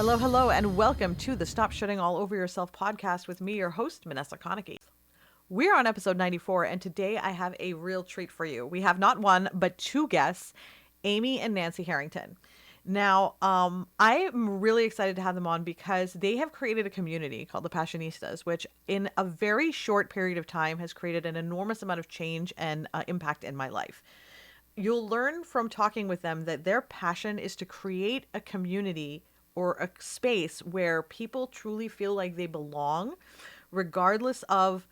Hello, hello, and welcome to the Stop Shitting All Over Yourself podcast with me, your host, Vanessa Konecki. We're on episode 94, and today I have a real treat for you. We have not one, but two guests, Amy and Nancy Harrington. Now, I'm really excited to have them on because they have created a community called the Passionistas, which in a very short period of time has created an enormous amount of change and impact in my life. You'll learn from talking with them that their passion is to create a community or a space where people truly feel like they belong, regardless of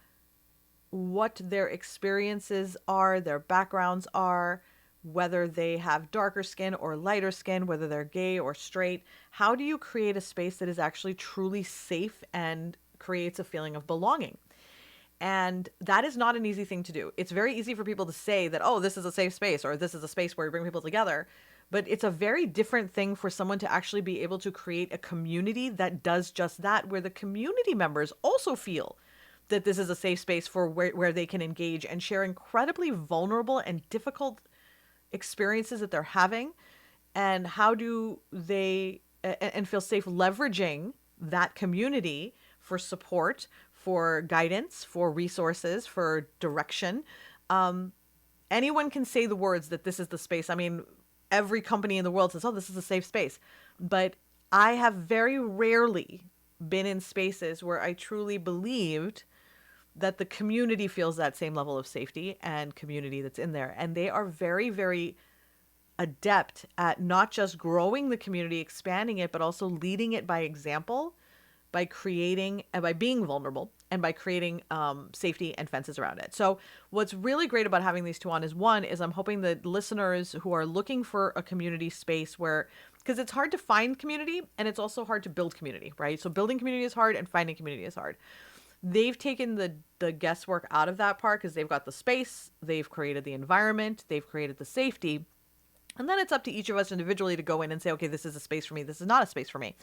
what their experiences are, their backgrounds are, whether they have darker skin or lighter skin, whether they're gay or straight. How do you create a space that is actually truly safe and creates a feeling of belonging? And that is not an easy thing to do. It's very easy for people to say that, oh, this is a safe space, or this is a space where we bring people together. But it's a very different thing for someone to actually be able to create a community that does just that, where the community members also feel that this is a safe space for where they can engage and share incredibly vulnerable and difficult experiences that they're having. And how do they and feel safe leveraging that community for support, for guidance, for resources, for direction. Anyone can say the words that this is the space. I mean, every company in the world says, oh, this is a safe space. But I have very rarely been in spaces where I truly believed that the community feels that same level of safety and community that's in there. And they are very, very adept at not just growing the community, expanding it, but also leading it by example, by creating and by being vulnerable and by creating safety and fences around it. So what's really great about having these two on is I'm hoping that listeners who are looking for a community space where, because it's hard to find community and it's also hard to build community, right? So building community is hard and finding community is hard. They've taken the guesswork out of that part because they've got the space, they've created the environment, they've created the safety. And then it's up to each of us individually to go in and say, okay, this is a space for me. This is not a space for me.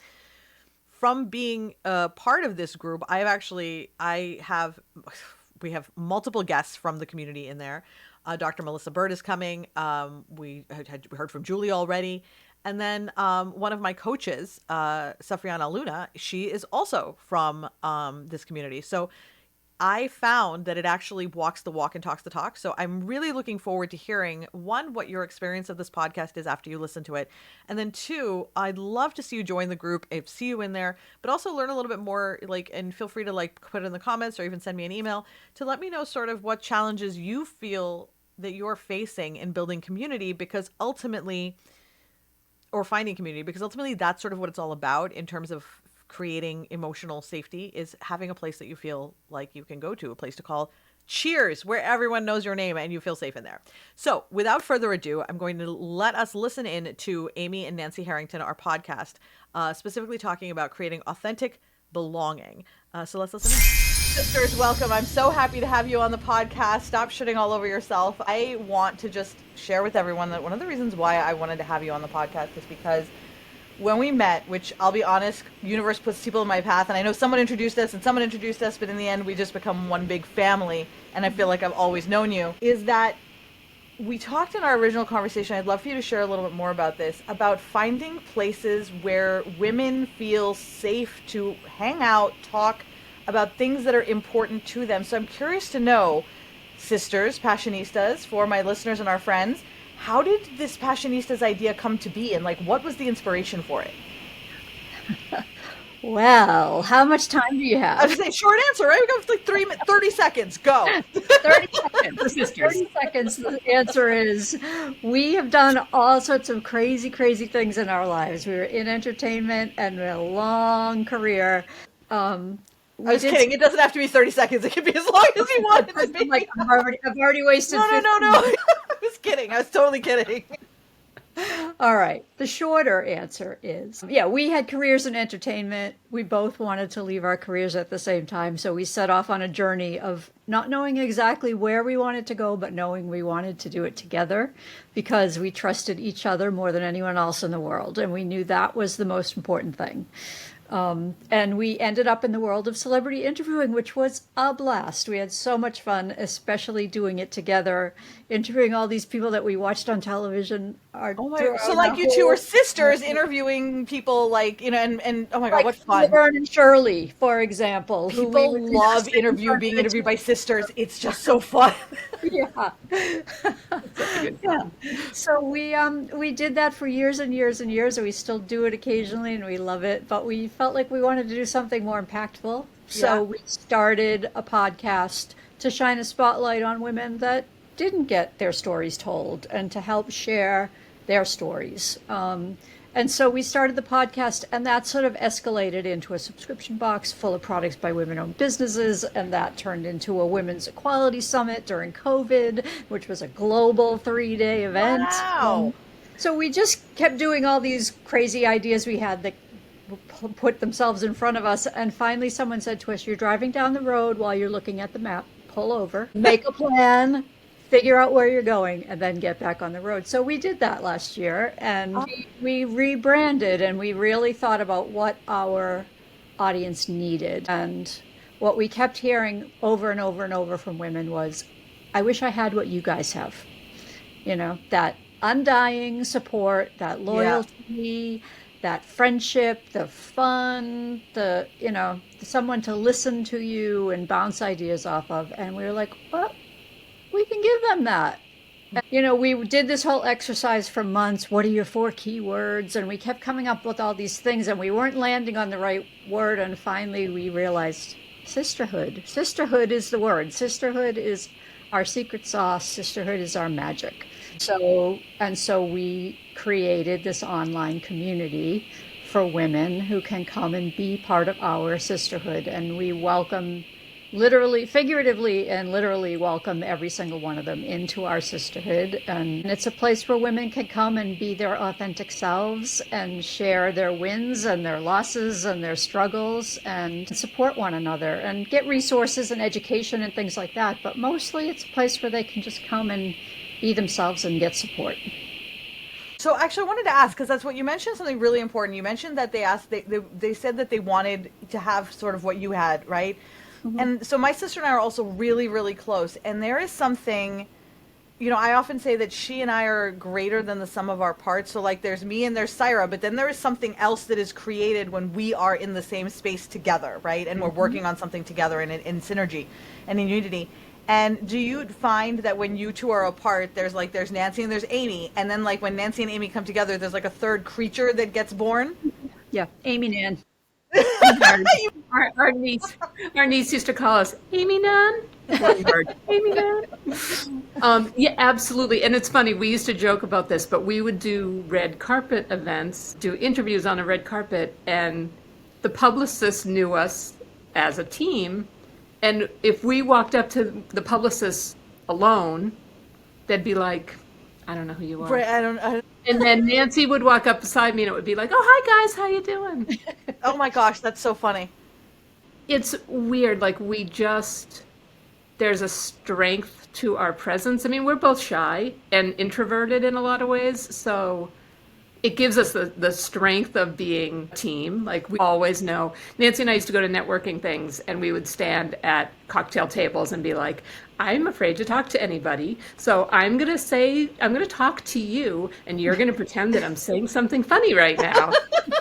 From being a part of this group, we have multiple guests from the community in there. Dr. Melissa Bird is coming. We heard from Julie already. And then one of my coaches, Safriana Luna, she is also from this community. So I found that it actually walks the walk and talks the talk. So I'm really looking forward to hearing, one, what your experience of this podcast is after you listen to it. And then two, I'd love to see you join the group, see you in there, but also learn a little bit more, and feel free to put it in the comments or even send me an email to let me know sort of what challenges you feel that you're facing in building community, because ultimately, or finding community, because ultimately that's sort of what it's all about in terms of creating emotional safety, is having a place that you feel like you can go to, a place to call cheers, where everyone knows your name and you feel safe in there. So without further ado, I'm going to let us listen in to Amy and Nancy Harrington, our podcast, specifically talking about creating authentic belonging. So let's listen in. Sisters, welcome. I'm so happy to have you on the podcast. Stop shitting all over yourself. I want to just share with everyone that one of the reasons why I wanted to have you on the podcast is because when we met, which I'll be honest, universe puts people in my path, and I know someone introduced us, but in the end we just become one big family, and I feel like I've always known you, is that we talked in our original conversation, I'd love for you to share a little bit more about this, about finding places where women feel safe to hang out, talk about things that are important to them. So I'm curious to know, sisters, Passionistas, for my listeners and our friends, how did this Passionistas idea come to be, and what was the inspiration for it? Well, how much time do you have? I was saying short answer, right? We got 30 seconds. Go. 30 seconds. 30 seconds. The answer is we have done all sorts of crazy, crazy things in our lives. We were in entertainment and a long career. I was kidding. It doesn't have to be 30 seconds. It can be as long as you want it to be. I've already wasted. No. I was kidding. I was totally kidding. All right. The shorter answer is, we had careers in entertainment. We both wanted to leave our careers at the same time. So we set off on a journey of not knowing exactly where we wanted to go, but knowing we wanted to do it together because we trusted each other more than anyone else in the world. And we knew that was the most important thing. And we ended up in the world of celebrity interviewing, which was a blast. We had so much fun, especially doing it together, interviewing all these people that we watched on television. Oh my, Throughout so our like you two were whole sisters interviewing people like, and oh my God, like what fun. Laverne and Shirley, for example, who we People would love being sit interviewed by sisters. It's just so fun. yeah. Such a good Yeah. time. So we did that for years and years and years, and we still do it occasionally, and we love it. But we felt like we wanted to do something more impactful, Yeah. so we started a podcast to shine a spotlight on women that didn't get their stories told, and to help share their stories. And so we started the podcast, and that sort of escalated into a subscription box full of products by women-owned businesses, and that turned into a women's equality summit during COVID, which was a global 3-day event. Wow. So we just kept doing all these crazy ideas we had that put themselves in front of us, and finally someone said to us, "You're driving down the road while you're looking at the map. Pull over, make a plan, figure out where you're going, and then get back on the road." So we did that last year, and we rebranded, and we really thought about what our audience needed. And what we kept hearing over and over and over from women was, "I wish I had what you guys have." That undying support, that loyalty, that friendship, the fun, someone to listen to you and bounce ideas off of. And we were like, well, we can give them that. We did this whole exercise for months. What are your 4 keywords? And we kept coming up with all these things, and we weren't landing on the right word. And finally, we realized sisterhood. Sisterhood is the word. Sisterhood is our secret sauce. Sisterhood is our magic. So we created this online community for women who can come and be part of our sisterhood. And we welcome, literally, figuratively and literally welcome every single one of them into our sisterhood. And it's a place where women can come and be their authentic selves and share their wins and their losses and their struggles and support one another and get resources and education and things like that. But mostly it's a place where they can just come and be themselves and get support. So actually I wanted to ask, because that's what you mentioned, something really important. You mentioned that they said that they wanted to have sort of what you had, right? Mm-hmm. And so my sister and I are also really, really close. And there is something, I often say that she and I are greater than the sum of our parts. So like there's me and there's Syra, but then there is something else that is created when we are in the same space together, right? And we're working on something together in synergy and in unity. And do you find that when you two are apart, there's Nancy and there's Amy, and then like when Nancy and Amy come together, there's like a third creature that gets born? Yeah, Amy Nan. Our niece used to call us Amy Nan. Amy Nan. Yeah, absolutely. And it's funny, we used to joke about this, but we would do red carpet events, do interviews on a red carpet, and the publicists knew us as a team. And if we walked up to the publicists alone, they'd be like, "I don't know who you are." Right, I don't. And then Nancy would walk up beside me and it would be like, "Oh, hi guys, how you doing?" Oh my gosh, that's so funny. It's weird. Like there's a strength to our presence. I mean, we're both shy and introverted in a lot of ways. So it gives us the strength of being a team. Like we always know. Nancy and I used to go to networking things and we would stand at cocktail tables and be like, "I'm afraid to talk to anybody. So I'm going to talk to you and you're going to pretend that I'm saying something funny right now.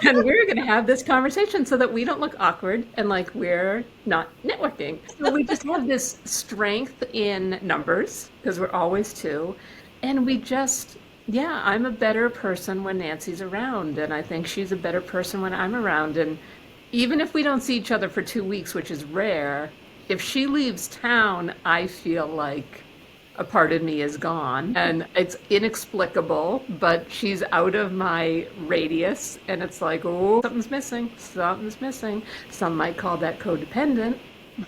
And we're going to have this conversation so that we don't look awkward and like we're not networking." So we just have this strength in numbers because we're always two. And I'm a better person when Nancy's around, and I think she's a better person when I'm around. And even if we don't see each other for 2 weeks, which is rare, if she leaves town, I feel like a part of me is gone. And it's inexplicable, but she's out of my radius, and it's like, oh, something's missing. Some might call that codependent,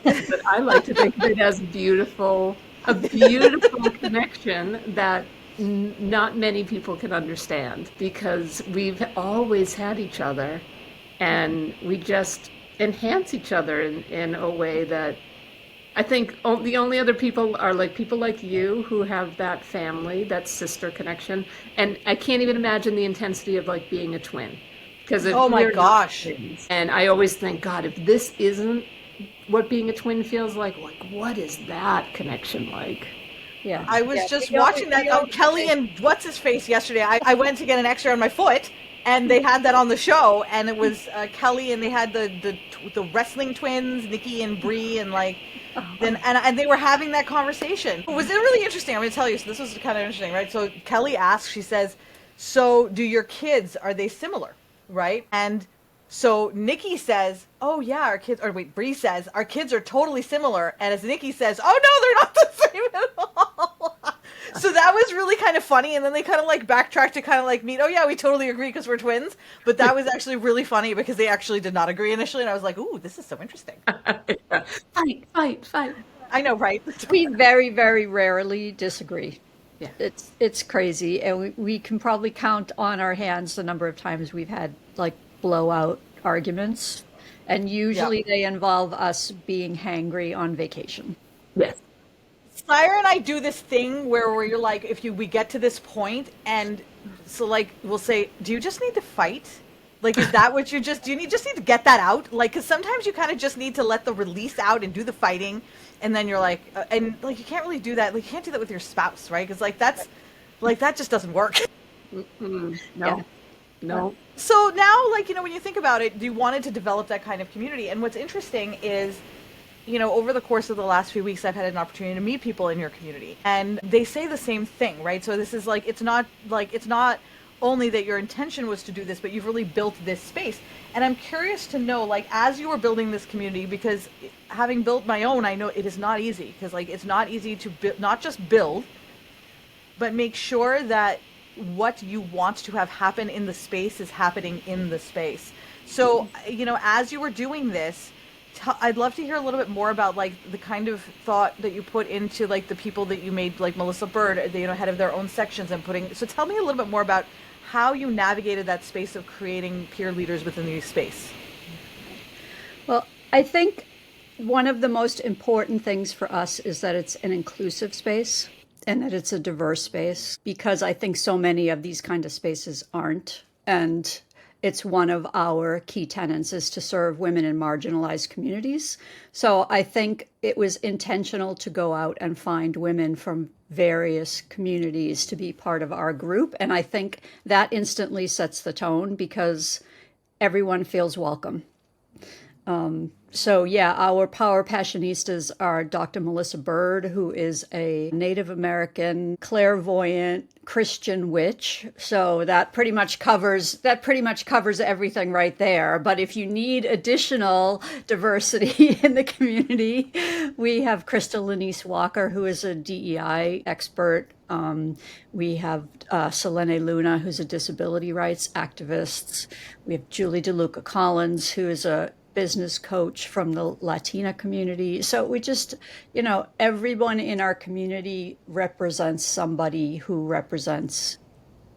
but I like to think of it as a beautiful connection that not many people can understand, because we've always had each other and we just enhance each other in a way that I think the only other people are like people like you who have that family, that sister connection. And I can't even imagine the intensity of like being a twin. Because Oh my gosh. and I always think, God, if this isn't what being a twin feels like what is that connection like? Yeah. I was Yeah. just watching that on Kelly and what's his face yesterday. I went to get an X-ray on my foot, and they had that on the show, and it was Kelly, and they had the wrestling twins, Nikki and Bree, and like then and they were having that conversation. It was really interesting. I'm going to tell you. So this was kind of interesting, right? So Kelly asks, she says, "So do your kids, are they similar?" Right? And so Nikki says, "Oh yeah, our kids." Or wait, Bree says, "Our kids are totally similar." And as Nikki says, "Oh no, they're not the same at all." So that was really kind of funny. And then they kind of like backtracked to kind of like meet. Oh yeah, we totally agree because we're twins. But that was actually really funny because they actually did not agree initially. And I was like, "Ooh, this is so interesting." Fight. I know, right? We very, very rarely disagree. Yeah. It's crazy, and we can probably count on our hands the number of times we've had like blowout arguments, and usually they involve us being hangry on vacation. Yes. Sire and I do this thing where you're like, if we get to this point, and so like we'll say, "Do you just need to fight? Like, is that what do you just need to get that out? Like, because sometimes you kind of just need to let the release out and do the fighting, and then you're like, and like you can't really do that. Like, you can't do that with your spouse, right? Because like that just doesn't work." No. Yeah. No. So now, like, when you think about it, you wanted to develop that kind of community. And what's interesting is, over the course of the last few weeks, I've had an opportunity to meet people in your community. And they say the same thing, right? So this is like, it's not only that your intention was to do this, but you've really built this space. And I'm curious to know, like, as you were building this community, because having built my own, I know it is not easy. Because, like, it's not easy to not just build, but make sure that what you want to have happen in the space is happening in the space. So, as you were doing this, I'd love to hear a little bit more about like the kind of thought that you put into like the people that you made, like Melissa Bird, head of their own sections and so tell me a little bit more about how you navigated that space of creating peer leaders within the space. Well, I think one of the most important things for us is that it's an inclusive space and that it's a diverse space, because I think so many of these kind of spaces aren't. And it's one of our key tenets is to serve women in marginalized communities. So I think it was intentional to go out and find women from various communities to be part of our group. And I think that instantly sets the tone because everyone feels welcome. So yeah, our power passionistas are Dr. Melissa Bird, who is a Native American clairvoyant Christian witch. So that pretty much covers everything right there. But if you need additional diversity in the community, we have Crystal Lanice Walker, who is a DEI expert. We have Selene Luna, who's a disability rights activist. We have Julie DeLuca Collins, who is a business coach from the Latina community. So we just, everyone in our community represents somebody who represents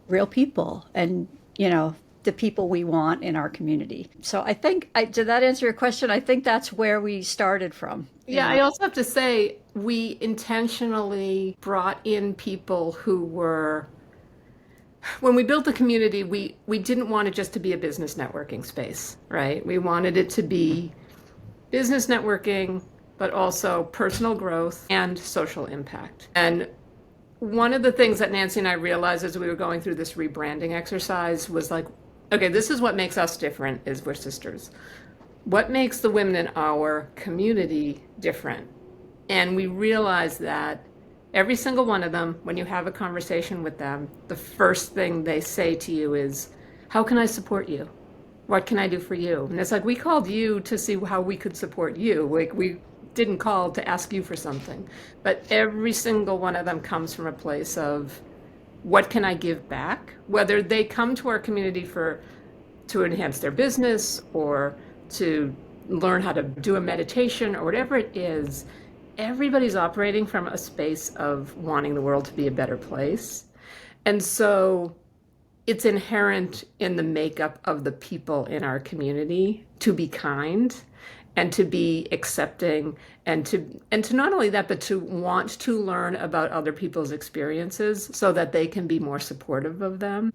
real people and, the people we want in our community. So I think, did that answer your question? I think that's where we started from. Yeah, I also have to say we intentionally brought in people who were, when we built the community, we didn't want it just to be a business networking space, right? We wanted it to be business networking, but also personal growth and social impact. And one of the things that Nancy and I realized as we were going through this rebranding exercise was like, okay, this is what makes us different is we're sisters. What makes the women in our community different? And we realized that every single one of them, when you have a conversation with them, the first thing they say to you is, how can I support you? What can I do for you? And it's like, we called you to see how we could support you. Like, we didn't call to ask you for something. But every single one of them comes from a place of, what can I give back? Whether they come to our community to enhance their business or to learn how to do a meditation or whatever it is, everybody's operating from a space of wanting the world to be a better place. And so it's inherent in the makeup of the people in our community to be kind and to be accepting and to not only that, but to want to learn about other people's experiences so that they can be more supportive of them.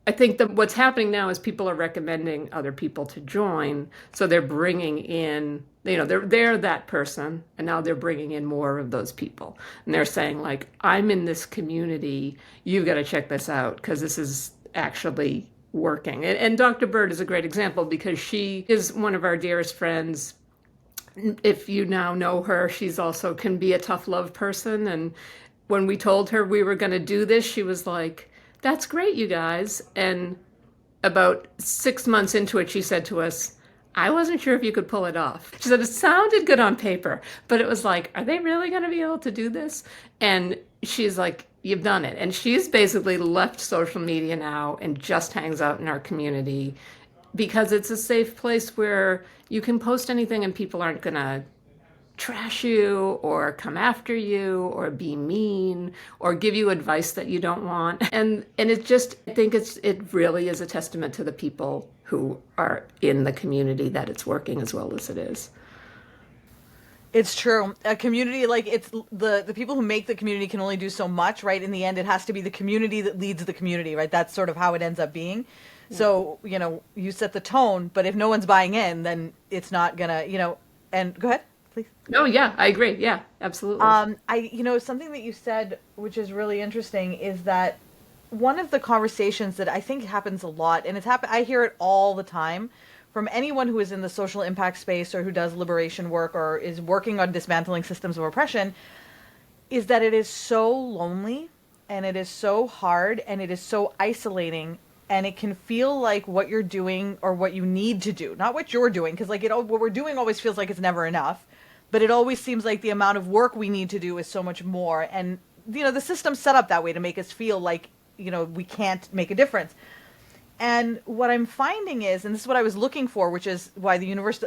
I think that what's happening now is people are recommending other people to join. So they're bringing in, they're that person, and now they're bringing in more of those people. And they're saying, like, I'm in this community. You've got to check this out because this is actually working. And Dr. Bird is a great example because she is one of our dearest friends. If you now know her, she's also can be a tough love person. And when we told her we were going to do this, she was like, that's great, you guys. And about 6 months into it, she said to us, I wasn't sure if you could pull it off. She said, it sounded good on paper, but it was like, are they really going to be able to do this? And she's like, you've done it. And she's basically left social media now and just hangs out in our community because it's a safe place where you can post anything and people aren't going to trash you or come after you or be mean or give you advice that you don't want. And it just, I think it really is a testament to the people who are in the community that it's working as well as it is. It's true. A community, like, it's the people who make the community can only do so much, right? In the end, it has to be the community that leads the community, right? That's sort of how it ends up being. Yeah. So, you set the tone, but if no one's buying in, then it's not gonna, and go ahead. Please. No, yeah, I agree. Yeah, absolutely. Something that you said, which is really interesting, is that one of the conversations that I think happens a lot, and I hear it all the time from anyone who is in the social impact space or who does liberation work or is working on dismantling systems of oppression, is that it is so lonely and it is so hard and it is so isolating. And it can feel like what you're doing or what you need to do, not what you're doing, because what we're doing always feels like it's never enough. But it always seems like the amount of work we need to do is so much more. And, the system's set up that way to make us feel like, we can't make a difference. And what I'm finding is, and this is what I was looking for, which is why the universe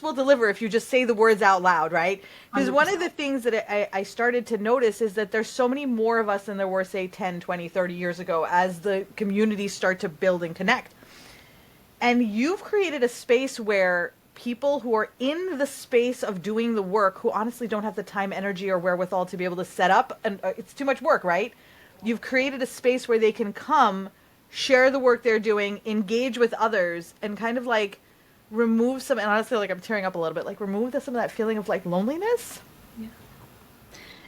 will deliver if you just say the words out loud, right? Because one of the things that I started to notice is that there's so many more of us than there were, say, 10, 20, 30 years ago as the communities start to build and connect. And you've created a space where people who are in the space of doing the work, who honestly don't have the time, energy, or wherewithal to be able to set up, and it's too much work, right? You've created a space where they can come, share the work they're doing, engage with others, and kind of like remove some, and honestly, like I'm tearing up a little bit, like remove some of that feeling of like loneliness. Yeah.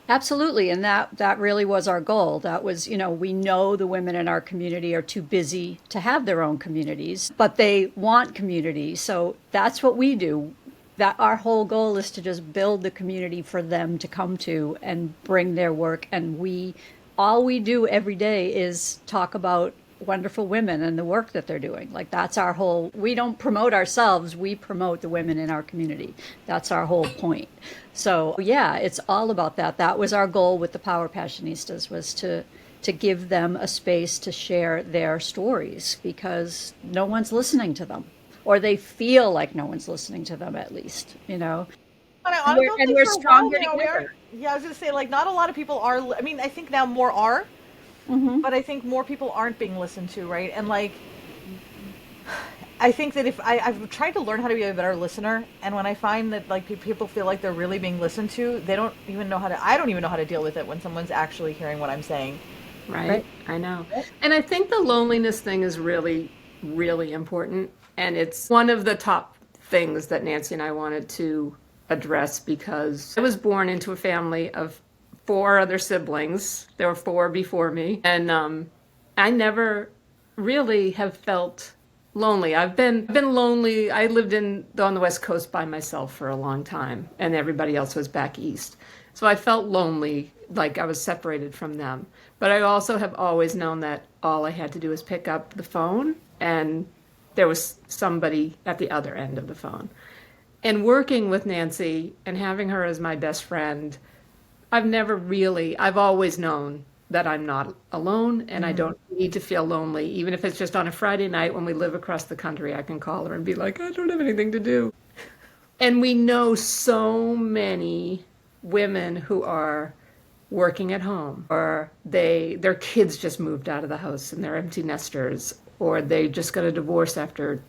Absolutely. And that really was our goal. That was, we know the women in our community are too busy to have their own communities, but they want community. So that's what we do. That our whole goal is to just build the community for them to come to and bring their work. And all we do every day is talk about wonderful women and the work that they're doing. Like, that's our whole, we don't promote ourselves, we promote the women in our community. That's our whole point. So yeah, it's all about that. That was our goal with the Power Passionistas, was to give them a space to share their stories, because no one's listening to them, or they feel like no one's listening to them, at least, And we're stronger together. Yeah, I was going to say, like, not a lot of people are, I think now more are, but I think more people aren't being listened to, right? And like, I think that if I've tried to learn how to be a better listener, and when I find that like people feel like they're really being listened to, I don't even know how to deal with it when someone's actually hearing what I'm saying. Right? I know. And I think the loneliness thing is really, really important. And it's one of the top things that Nancy and I wanted to address, because I was born into a family of 4 other siblings. There were 4 before me. And I never really have felt lonely. I've been lonely. I lived on the West Coast by myself for a long time, and everybody else was back east. So I felt lonely, like I was separated from them. But I also have always known that all I had to do was pick up the phone, and there was somebody at the other end of the phone. And working with Nancy and having her as my best friend, I've always known that I'm not alone, and I don't need to feel lonely. Even if it's just on a Friday night when we live across the country, I can call her and be like, I don't have anything to do. And we know so many women who are working at home, or their kids just moved out of the house and they're empty nesters, or they just got a divorce after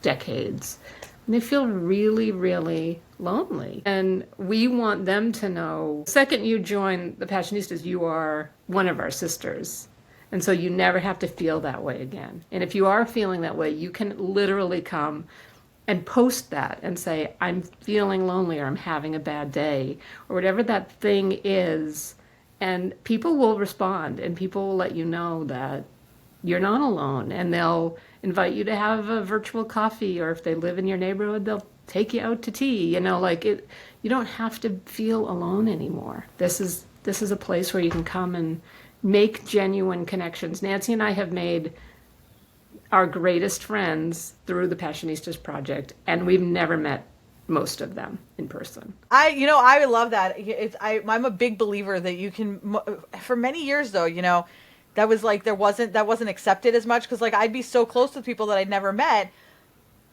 decades. And they feel really, really lonely. And we want them to know, the second you join the Passionistas, you are one of our sisters. And so you never have to feel that way again. And if you are feeling that way, you can literally come and post that and say, I'm feeling lonely, or I'm having a bad day, or whatever that thing is. And people will respond, and people will let you know that you're not alone, and they'll invite you to have a virtual coffee, or if they live in your neighborhood, they'll take you out to tea. You don't have to feel alone anymore. This is a place where you can come and make genuine connections. Nancy and I have made our greatest friends through the Passionistas Project, and we've never met most of them in person. I love that. I'm a big believer that you can, for many years though, that was like, that wasn't accepted as much. Cause like, I'd be so close with people that I'd never met.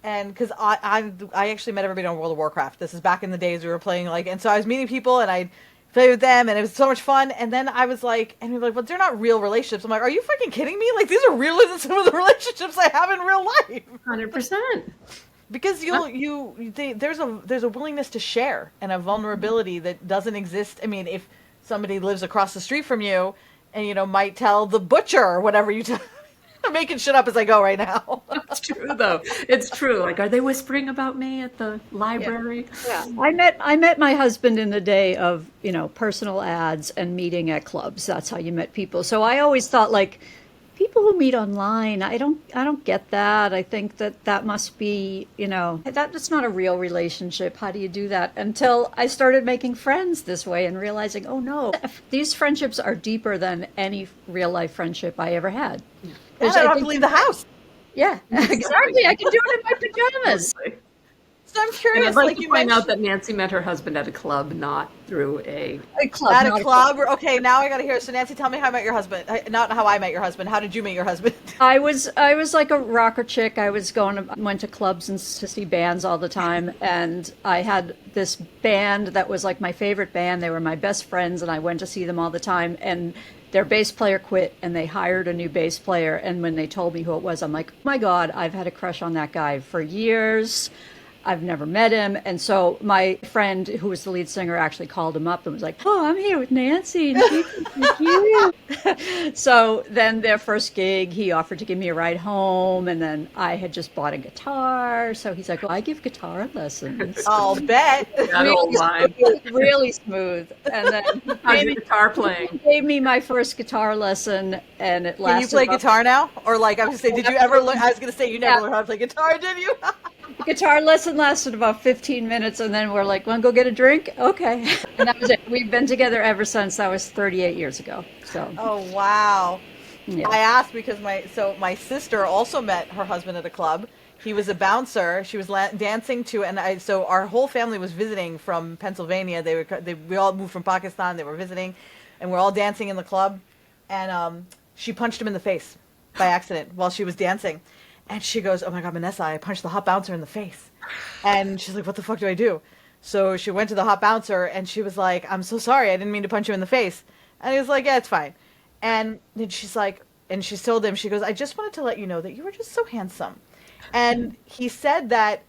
And cause I actually met everybody on World of Warcraft. This is back in the days we were playing, like, and so I was meeting people and I'd play with them and it was so much fun. And then I was like, and we were like, well, they're not real relationships. I'm like, are you freaking kidding me? Like, these are realer than some of the relationships I have in real life. 100%. Because there's a willingness to share and a vulnerability that doesn't exist. I mean, if somebody lives across the street from you and, might tell the butcher or whatever you tell. I'm making shit up as I go right now. It's true though. It's true. Like, are they whispering about me at the library? Yeah. I met my husband in the day of, personal ads and meeting at clubs. That's how you met people. So I always thought, like, people who meet online, I don't get that. I think that must be, that's not a real relationship. How do you do that? Until I started making friends this way and realizing, oh no, these friendships are deeper than any real life friendship I ever had. Yeah. And I don't have to leave the house. Yeah, exactly. I can do it in my pajamas. So I'm curious. And I'd like to point out that Nancy met her husband at a club, not through a club. At a club? Okay, now I got to hear. So Nancy, tell me how I met your husband. Not how I met your husband. How did you meet your husband? I was like a rocker chick. I went to clubs and to see bands all the time, and I had this band that was like my favorite band. They were my best friends, and I went to see them all the time. And their bass player quit, and they hired a new bass player. And when they told me who it was, I'm like, oh my God, I've had a crush on that guy for years. I've never met him. And so my friend, who was the lead singer, actually called him up and was like, oh, I'm here with Nancy. So then their first gig, he offered to give me a ride home. And then I had just bought a guitar. So he's like, well, I give guitar lessons. I'll bet. Really smooth. And then how's your guitar playing? Gave me my first guitar lesson, and it lasted. Can you play guitar now? Or like, I was going to say, did you ever learn? I was going to say, you never learned how to play guitar, did you? Guitar lesson lasted about 15 minutes, and then we're like, want to go get a drink? Okay. And that was it. We've been together ever since. That was 38 years ago. So. Oh, wow. Yeah. I asked because my sister also met her husband at a club. He was a bouncer. She was dancing to, so our whole family was visiting from Pennsylvania. We all moved from Pakistan. They were visiting, and we're all dancing in the club. And she punched him in the face by accident while she was dancing. And she goes, oh my God, Vanessa, I punched the hot bouncer in the face. And she's like, what the fuck do I do? So she went to the hot bouncer and she was like, I'm so sorry. I didn't mean to punch you in the face. And he was like, yeah, it's fine. And then she's like, and she told him, she goes, I just wanted to let you know that you were just so handsome. And he said that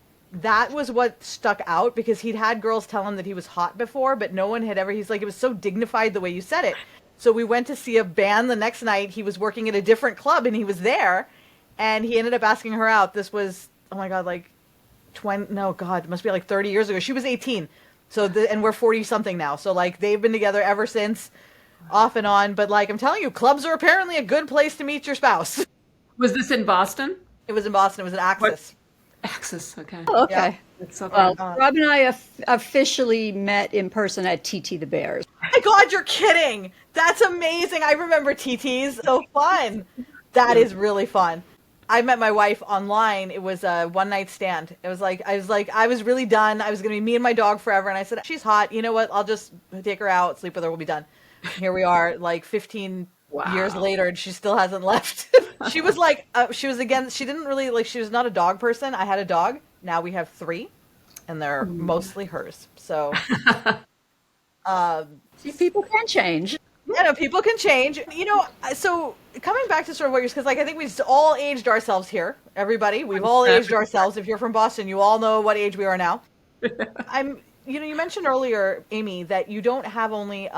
was what stuck out because he'd had girls tell him that he was hot before, but no one had ever, he's like, it was so dignified the way you said it. So we went to see a band the next night. He was working at a different club and he was there. And he ended up asking her out. This was, oh my God, like 20, no, God, it must be like 30 years ago. She was 18. And we're 40 something now. So like they've been together ever since, off and on. But like, I'm telling you, clubs are apparently a good place to meet your spouse. Was this in Boston? It was in Boston. It was at Axis. Axis, okay. Oh, okay. Yeah. That's so Well, cool. Rob and I officially met in person at TT the Bears. Oh my God, you're kidding. That's amazing. I remember TTs. So fun. That is really fun. I met my wife online. It was a one night stand. It was like, I was really done. I was going to be me and my dog forever. And I said, she's hot. You know what? I'll just take her out, sleep with her. We'll be done. Here we are like 15 years later and she still hasn't left. She was like, she didn't really like, she was not a dog person. I had a dog. Now we have 3 and they're mostly hers. So, See, people can change. Yeah, no, people can change. So coming back to sort of what you're, because like I think we've all aged ourselves here. Everybody, we've all aged ourselves. If you're from Boston, you all know what age we are now. you mentioned earlier, Amy, that you don't have only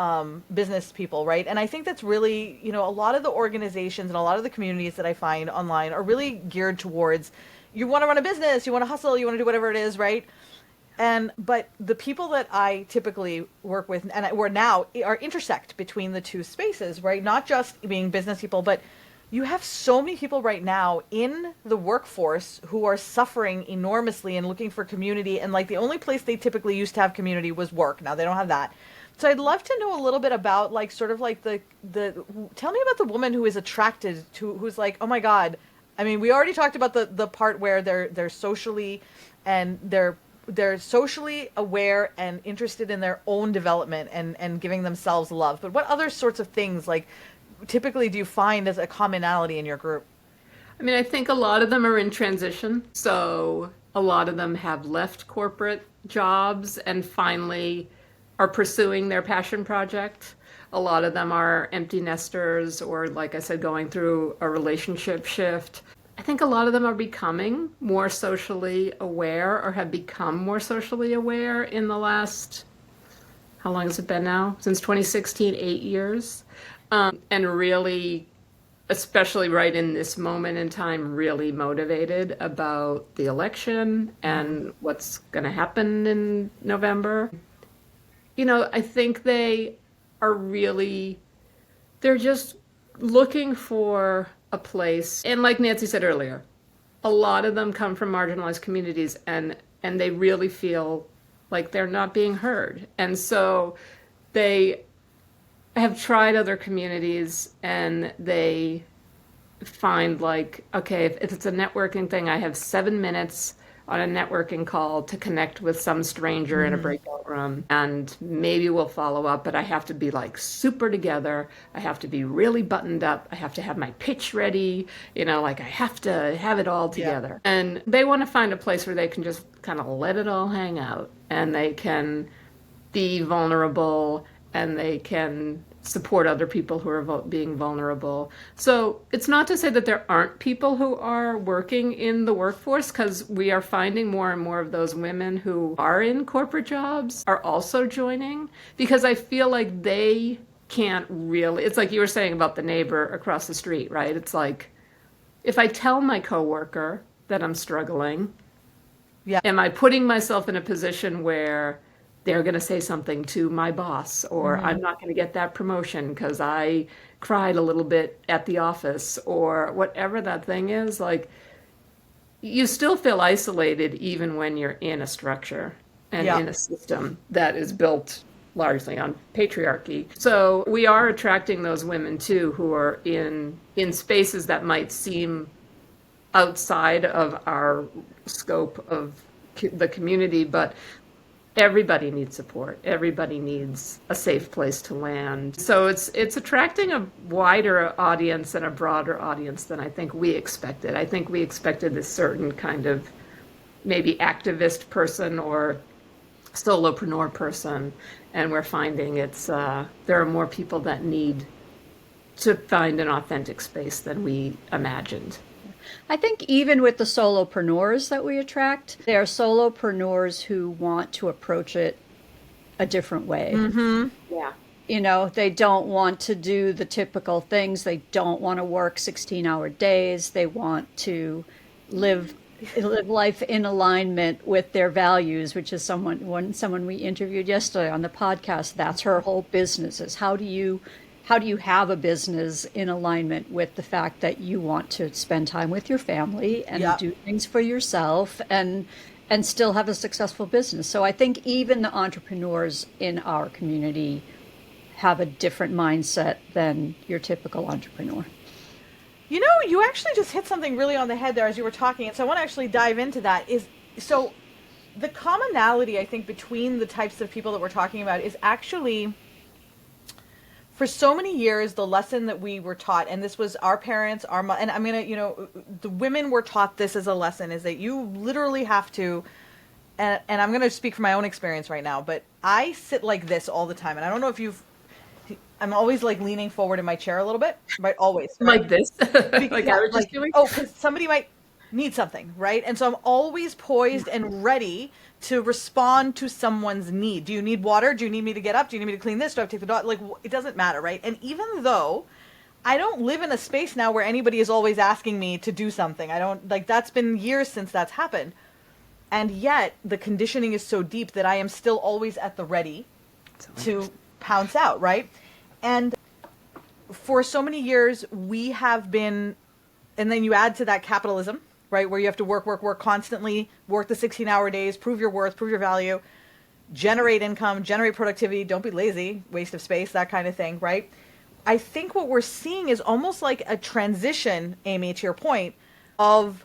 business people, right? And I think that's really, a lot of the organizations and a lot of the communities that I find online are really geared towards you want to run a business, you want to hustle, you want to do whatever it is, right? But the people that I typically work with and we're now are intersect between the two spaces, right? Not just being business people, but you have so many people right now in the workforce who are suffering enormously and looking for community. And like the only place they typically used to have community was work. Now they don't have that. So I'd love to know a little bit about like sort of like the tell me about the woman who is attracted to who's like, oh my God. I mean, we already talked about the part where they're socially and they're socially aware and interested in their own development and giving themselves love. But what other sorts of things like typically do you find as a commonality in your group? I mean, I think a lot of them are in transition. So a lot of them have left corporate jobs and finally are pursuing their passion project. A lot of them are empty nesters or, like I said, going through a relationship shift. I think a lot of them are becoming more socially aware or have become more socially aware in the last, how long has it been now? Since 2016, 8 years. And really, especially right in this moment in time, really motivated about the election and what's going to happen in November. I think they are really, they're just looking for a place. And like Nancy said earlier, a lot of them come from marginalized communities and they really feel like they're not being heard. And so they have tried other communities and they find like, okay, if it's a networking thing, I have 7 minutes on a networking call to connect with some stranger in a breakout room and maybe we'll follow up, but I have to be like super together. I have to be really buttoned up. I have to have my pitch ready, like I have to have it all together. Yeah. And they want to find a place where they can just kind of let it all hang out and they can be vulnerable and they can support other people who are being vulnerable. So it's not to say that there aren't people who are working in the workforce, because we are finding more and more of those women who are in corporate jobs are also joining, because I feel like they can't really, it's like you were saying about the neighbor across the street, right? It's like, if I tell my coworker that I'm struggling, yeah, am I putting myself in a position where they're going to say something to my boss, or I'm not going to get that promotion because I cried a little bit at the office, or whatever that thing is? Like, you still feel isolated even when you're in a structure and in a system that is built largely on patriarchy. So we are attracting those women too who are in spaces that might seem outside of our scope of the community, but everybody needs support. Everybody needs a safe place to land. So it's attracting a wider audience and a broader audience than I think we expected. I think we expected this certain kind of maybe activist person or solopreneur person, and we're finding there are more people that need to find an authentic space than we imagined. I think even with the solopreneurs that we attract, they are solopreneurs who want to approach it a different way. Mm-hmm. Yeah. They don't want to do the typical things. They don't want to work 16-hour days. They want to live life in alignment with their values, which is someone we interviewed yesterday on the podcast. That's her whole business, is how do you have a business in alignment with the fact that you want to spend time with your family and do things for yourself and still have a successful business. So I think even the entrepreneurs in our community have a different mindset than your typical entrepreneur. You actually just hit something really on the head there as you were talking, and so I want to actually dive into that. So the commonality, I think, between the types of people that we're talking about is actually, for so many years, the lesson that we were taught, and this was our parents, and I'm going to, the women were taught this as a lesson, is that you literally have to, and I'm going to speak from my own experience right now, but I sit like this all the time, and I don't know if I'm always like leaning forward in my chair a little bit, right? Always. Right? Like this? Like I was just doing? Oh, because somebody might, need something, right? And so I'm always poised and ready to respond to someone's need. Do you need water? Do you need me to get up? Do you need me to clean this? Do I have to take the dog? Like, it doesn't matter, right? And even though I don't live in a space now where anybody is always asking me to do something, I don't, like, that's been years since that's happened. And yet the conditioning is so deep that I am still always at the ready to pounce out, right? And for so many years, we have been, and then you add to that capitalism, right? Where you have to work constantly, work the 16-hour days, prove your worth, prove your value, generate income, generate productivity, don't be lazy, waste of space, that kind of thing, right? I think what we're seeing is almost like a transition, Amy, to your point, of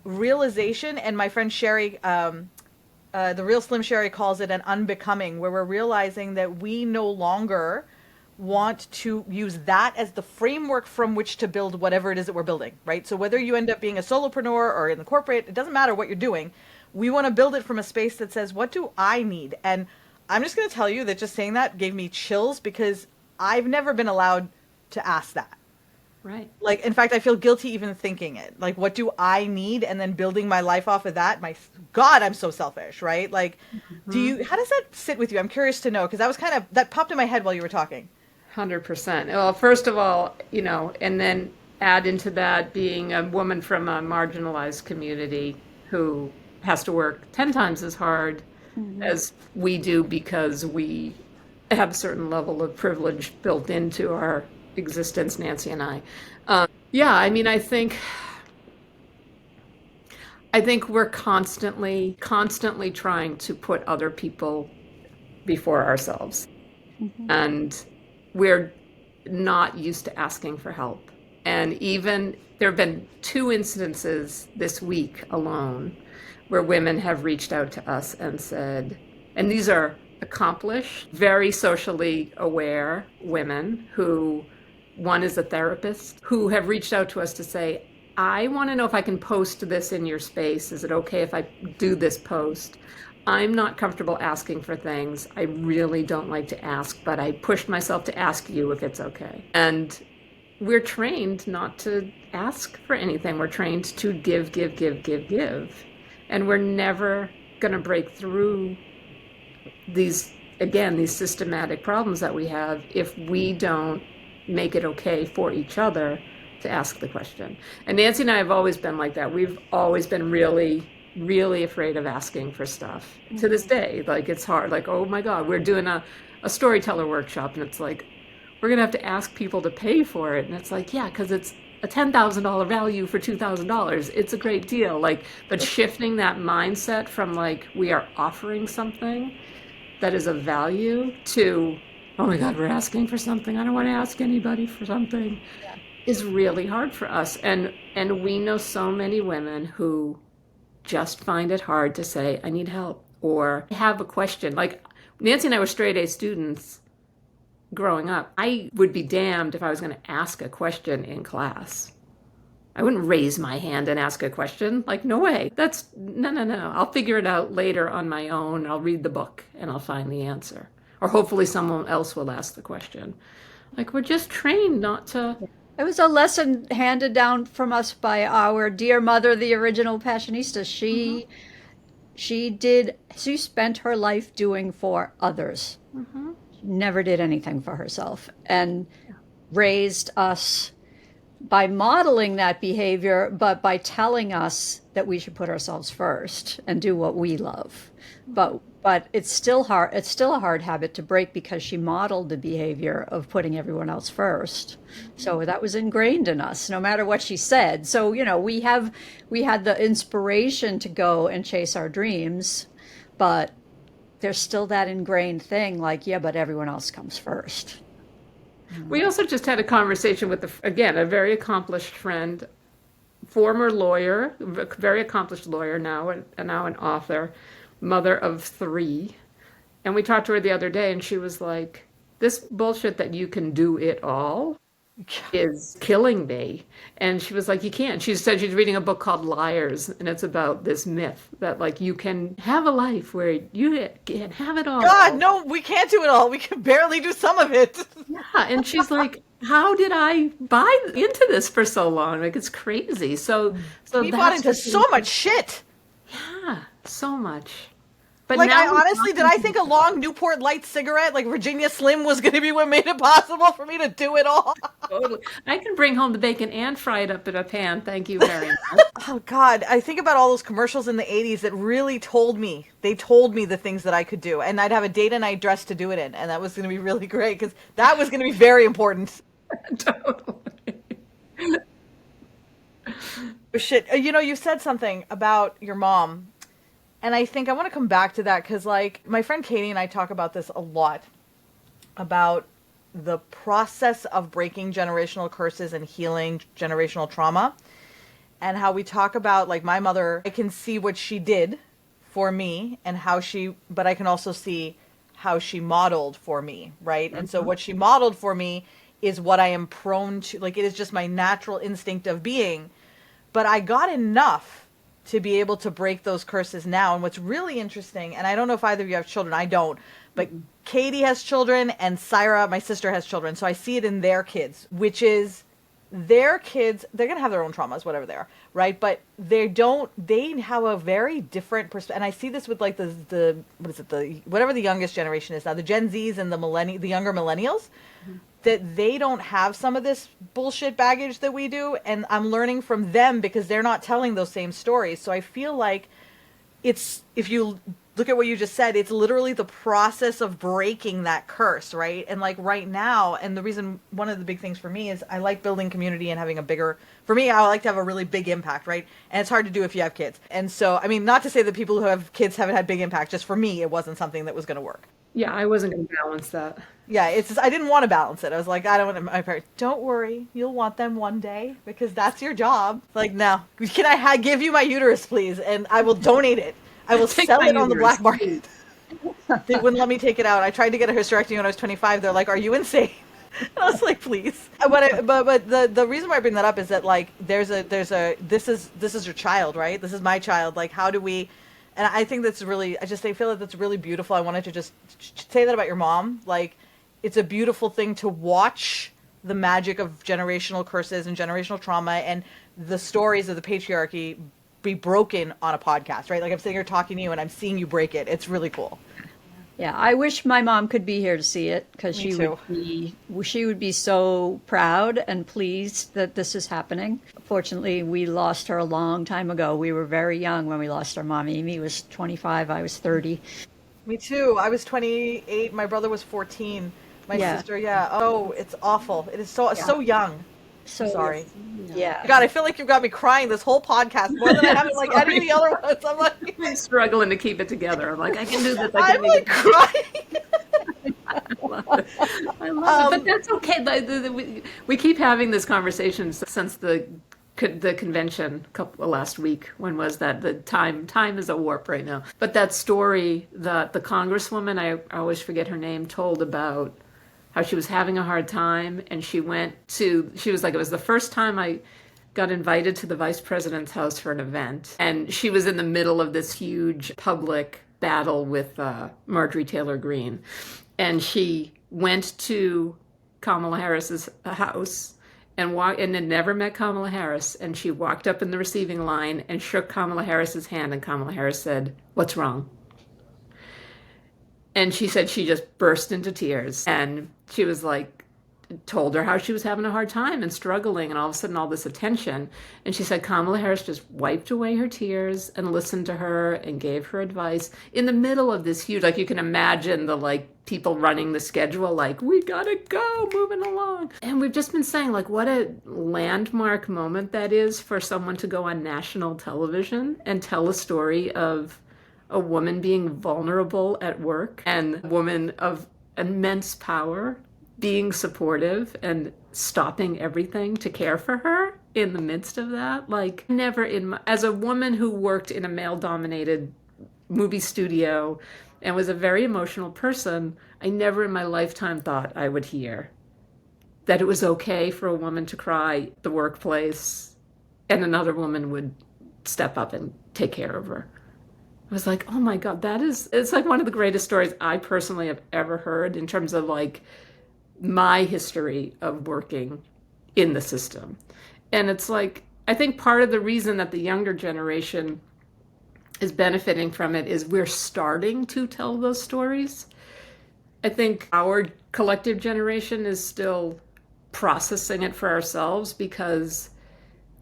realization. And my friend Sherry, the real Slim Sherry, calls it an unbecoming, where we're realizing that we no longer want to use that as the framework from which to build whatever it is that we're building, right? So whether you end up being a solopreneur or in the corporate, it doesn't matter what you're doing. We want to build it from a space that says, what do I need? And I'm just going to tell you that just saying that gave me chills, because I've never been allowed to ask that. Right. Like, in fact, I feel guilty even thinking it. Like, what do I need? And then building my life off of that. My God, I'm so selfish, right? Like, how does that sit with you? I'm curious to know, because that popped in my head while you were talking. 100%. Well, first of all, and then add into that being a woman from a marginalized community who has to work 10 times as hard as we do because we have a certain level of privilege built into our existence, Nancy and I. I think we're constantly trying to put other people before ourselves. And we're not used to asking for help. And even there have been 2 instances this week alone where women have reached out to us and said, and these are accomplished, very socially aware women who, one is a therapist, who have reached out to us to say, I want to know if I can post this in your space. Is it okay if I do this post? I'm not comfortable asking for things. I really don't like to ask, but I pushed myself to ask you if it's okay. And we're trained not to ask for anything. We're trained to give. And we're never going to break through these systematic problems that we have if we don't make it okay for each other to ask the question. And Nancy and I have always been like that. We've always been really afraid of asking for stuff. To this day, like, it's hard. Like, oh my God, we're doing a storyteller workshop, and it's like, we're gonna have to ask people to pay for it. And it's like, yeah, because it's a $10,000 value for $2,000. It's a great deal. Like, but shifting that mindset from like, we are offering something that is of value to, oh my God, we're asking for something. I don't want to ask anybody for something, is really hard for us. And we know so many women who just find it hard to say, I need help, or I have a question. Like, Nancy and I were straight A students growing up. I would be damned if I was going to ask a question in class. I wouldn't raise my hand and ask a question. Like, no way. No. I'll figure it out later on my own. I'll read the book and I'll find the answer. Or hopefully someone else will ask the question. Like, we're just trained not to. It was a lesson handed down from us by our dear mother, the original Passionista. She spent her life doing for others. Never did anything for herself, and raised us by modeling that behavior, but by telling us that we should put ourselves first and do what we love. But it's still hard. It's still a hard habit to break, because she modeled the behavior of putting everyone else first. So that was ingrained in us, no matter what she said. So, we had the inspiration to go and chase our dreams, but there's still that ingrained thing, like, yeah, but everyone else comes first. We also just had a conversation with, a very accomplished friend, former lawyer, very accomplished lawyer now, and now an author, mother of 3. And we talked to her the other day, and she was like, this bullshit that you can do it all is killing me. And she was like, you can't. She said she's reading a book called Liars, and it's about this myth that like you can have a life where you can have it all. God, no, we can't do it all. We can barely do some of it. Yeah. And she's like, how did I buy into this for so long? Like, it's crazy. So We bought into so much shit. Yeah, so much. But Like, now I honestly, did I think a long Newport Light cigarette, like Virginia Slim, was going to be what made it possible for me to do it all? totally. I can bring home the bacon and fry it up in a pan. Thank you very much. Oh, God. I think about all those commercials in the 80s that really told me the things that I could do. And I'd have a date and night dress to do it in. And that was going to be really great because that was going to be very important. Totally. Shit. You said something about your mom. And I think I want to come back to that because, like, my friend Katie and I talk about this a lot, about the process of breaking generational curses and healing generational trauma, and how we talk about, like, my mother, I can see what she did for me and but I can also see how she modeled for me, right? And so what she modeled for me is what I am prone to, like, it is just my natural instinct of being, but I got enough to be able to break those curses now. And what's really interesting, and I don't know if either of you have children, I don't, but Katie has children and Syra, my sister, has children. So I see it in their kids, which is their kids, they're going to have their own traumas, whatever they are, right? But they have a very different perspective. And I see this with like whatever the youngest generation is now, the Gen Zs and the younger millennials, that they don't have some of this bullshit baggage that we do. And I'm learning from them because they're not telling those same stories. So I feel like if you look at what you just said, it's literally the process of breaking that curse, right? And like right now, and one of the big things for me is I like building community and having for me, I like to have a really big impact, right? And it's hard to do if you have kids. And so, I mean, not to say that people who have kids haven't had big impact, just for me, it wasn't something that was going to work. Yeah, I wasn't going to balance that. Yeah, it's just, I didn't want to balance it. I was like, I don't want my parents. Don't worry, you'll want them one day because that's your job. Like, no, can I give you my uterus, please? And I will donate it. I will sell it on the black market. They wouldn't let me take it out. I tried to get a hysterectomy when I was 25. They're like, "Are you insane?" And I was like, "Please." But the reason why I bring that up is that like this is your child, right? This is my child. Like, how do we? And I think I feel like that's really beautiful. I wanted to just say that about your mom. Like, it's a beautiful thing to watch the magic of generational curses and generational trauma and the stories of the patriarchy be broken on a podcast, right? Like, I'm sitting here talking to you and I'm seeing you break it. It's really cool. Yeah, I wish my mom could be here to see it because she would be so proud and pleased that this is happening. Fortunately, we lost her a long time ago. We were very young when we lost our mom. Amy was 25, I was 30. Me too. I was 28. My brother was 14. My sister, yeah. Oh, it's awful. It is so young. So I'm sorry. Yeah. God, I feel like you've got me crying this whole podcast more than I have in like any of the other ones. I'm like, I'm struggling to keep it together. I'm like, I can do this. I'm like crying. I love it. But that's okay. We keep having this conversation since the convention last week. When was that? The time is a warp right now. But that story that the congresswoman, I always forget her name, told about how she was having a hard time, and she was like, it was the first time I got invited to the vice president's house for an event, and she was in the middle of this huge public battle with Marjorie Taylor Greene, and she went to Kamala Harris's house and had never met Kamala Harris, and she walked up in the receiving line and shook Kamala Harris's hand, and Kamala Harris said, "What's wrong?" And she said she just burst into tears, and she was like, told her how she was having a hard time and struggling, and all of a sudden all this attention. And she said Kamala Harris just wiped away her tears and listened to her and gave her advice in the middle of this huge, like, you can imagine the like people running the schedule, like, we gotta go, moving along. And we've just been saying, like, what a landmark moment that is for someone to go on national television and tell a story of a woman being vulnerable at work and a woman of immense power being supportive and stopping everything to care for her in the midst of that. Like, as a woman who worked in a male-dominated movie studio and was a very emotional person, I never in my lifetime thought I would hear that it was okay for a woman to cry at the workplace and another woman would step up and take care of her. I was like, oh my God, it's like one of the greatest stories I personally have ever heard in terms of like my history of working in the system. And it's like, I think part of the reason that the younger generation is benefiting from it is we're starting to tell those stories. I think our collective generation is still processing it for ourselves because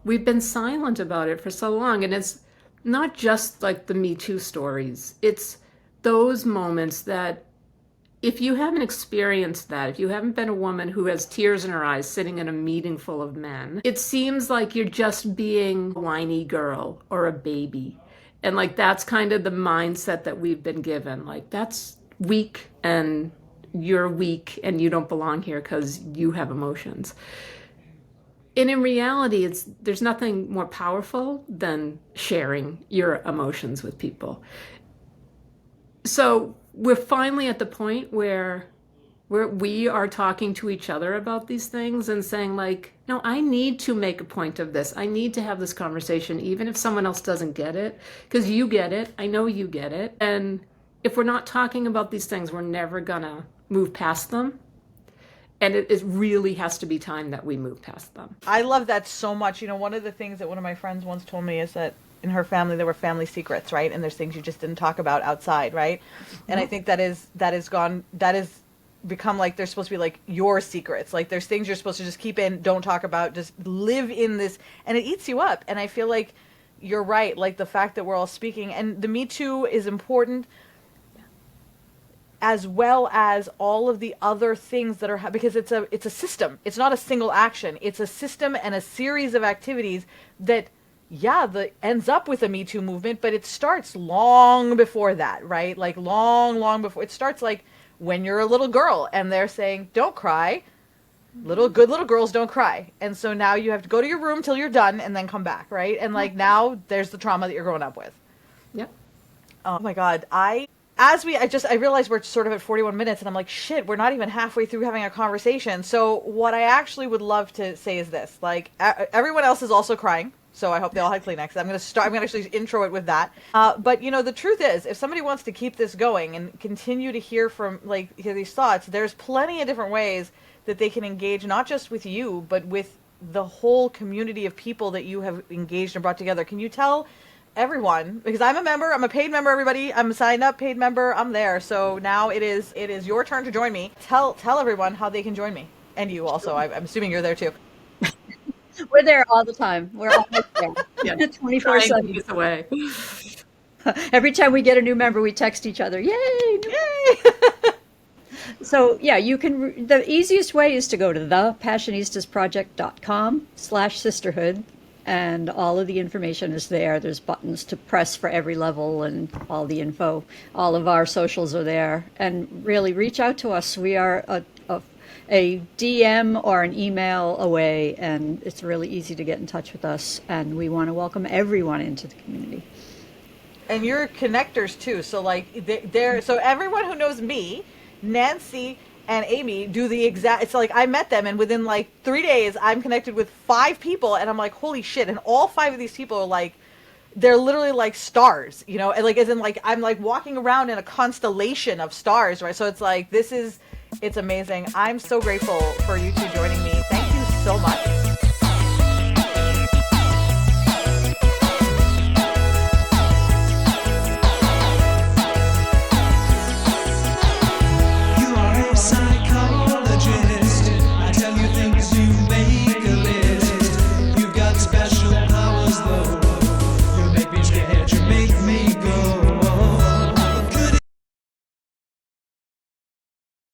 we've been silent about it for so long. And it's not just like the Me Too stories. It's those moments that if you haven't experienced that, if you haven't been a woman who has tears in her eyes sitting in a meeting full of men, it seems like you're just being a whiny girl or a baby. And like that's kind of the mindset that we've been given. Like that's weak and you're weak and you don't belong here because you have emotions. And in reality, there's nothing more powerful than sharing your emotions with people. So we're finally at the point where we are talking to each other about these things and saying like, no, I need to make a point of this. I need to have this conversation, even if someone else doesn't get it, because you get it. I know you get it. And if we're not talking about these things, we're never gonna move past them. And it really has to be time that we move past them. I love that so much. You know, one of the things that one of my friends once told me is that in her family there were family secrets, right? And there's things you just didn't talk about outside, right? And I think that has become like they're supposed to be like your secrets. Like there's things you're supposed to just keep in, don't talk about, just live in this, and it eats you up. And I feel like you're right, like the fact that we're all speaking, and the Me Too is important, as well as all of the other things that are because it's a system. It's not a single action. It's a system and a series of activities that ends up with a Me Too movement, but it starts long before that, right? Like long before. It starts like when you're a little girl and they're saying, "Don't cry. Good little girls don't cry." And so now you have to go to your room till you're done and then come back, right? And like now there's the trauma that you're growing up with. Yep. Oh my God. I realized we're sort of at 41 minutes and I'm like, shit, we're not even halfway through having a conversation. So what I actually would love to say is this, like everyone else is also crying. So I hope they all had Kleenex. I'm going to actually intro it with that. But you know, the truth is if somebody wants to keep this going and continue to hear these thoughts, there's plenty of different ways that they can engage, not just with you, but with the whole community of people that you have engaged and brought together. Can you tell everyone, because I'm a member, I'm a paid member, everybody, I'm a signed up paid member, I'm there. So now it is your turn to join me. Tell everyone how they can join me. And you also, I'm assuming you're there too. We're there all the time. We're always there. Yeah. 24/7. Away. Every time we get a new member, we text each other, yay! So yeah, you can, the easiest way is to go to thepassionistasproject.com/sisterhood. And all of the information is there. There's buttons to press for every level and all the info. All of our socials are there. And really reach out to us. We are a DM or an email away, and it's really easy to get in touch with us. And we want to welcome everyone into the community. And you're connectors too. So like so everyone who knows me, Nancy and Amy do the exact, it's like I met them and within like 3 days I'm connected with 5 people and I'm like, holy shit. And all 5 of these people are like, they're literally like stars, you know, and like, as in like, I'm like walking around in a constellation of stars, right? So it's like, it's amazing. I'm so grateful for you two joining me. Thank you so much.